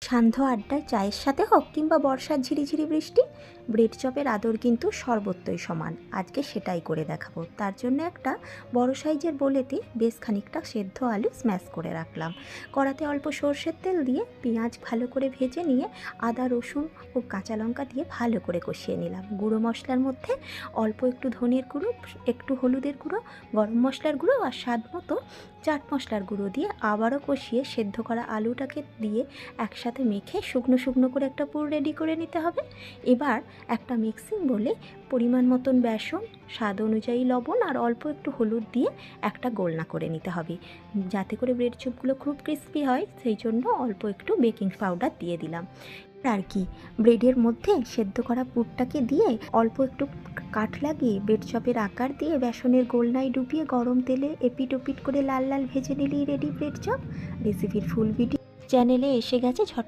সান্ধ্য আড্ডায় চায়ের সাথে হোক কিংবা বর্ষার ঝিরিঝিরি বৃষ্টি, ব্রেড চপের আদর কিন্তু সর্বত্রই সমান। আজকে সেটাই করে দেখাবো। তার জন্য একটা বড় সাইজের বোলেতে বেশ খানিকটা সেদ্ধ আলু স্ম্যাশ করে রাখলাম। কড়াতে অল্প সর্ষের তেল দিয়ে পেঁয়াজ ভালো করে ভেজে নিয়ে আদা রসুন ও কাঁচা লঙ্কা দিয়ে ভালো করে কষিয়ে নিলাম। গুঁড়ো মশলার মধ্যে অল্প একটু ধনের গুঁড়ো, একটু হলুদের গুঁড়ো, গরম মশলার গুঁড়ো আর স্বাদ মতো চাট মশলার গুঁড়ো দিয়ে আবারও কষিয়ে সেদ্ধ করা আলুটাকে দিয়ে একসাথে মেখে শুকনো শুকনো করে একটা পুর রেডি করে নিতে হবে। এবার একটা মিক্সিং বলে পরিমাণ মতন বেসন, স্বাদ অনুযায়ী লবণ আর অল্প একটু হলুদ দিয়ে একটা গোলনা করে নিতে হবে। যাতে করে ব্রেড চপগুলো খুব ক্রিস্পি হয় সেই জন্য অল্প একটু বেকিং পাউডার দিয়ে দিলাম। আর কি, ব্রেডের মধ্যে সেদ্ধ করা পুরটাকে দিয়ে অল্প একটু কাঠ লাগিয়ে ব্রেড চপের আকার দিয়ে বেসনের গোলনায় ডুবিয়ে গরম তেলে এপিট ওপিট করে লাল লাল ভেজে নিলেই রেডি ব্রেড চপ। রেসিপির ফুল ভিডিও চ্যানেলে এসে গেছে, ঝট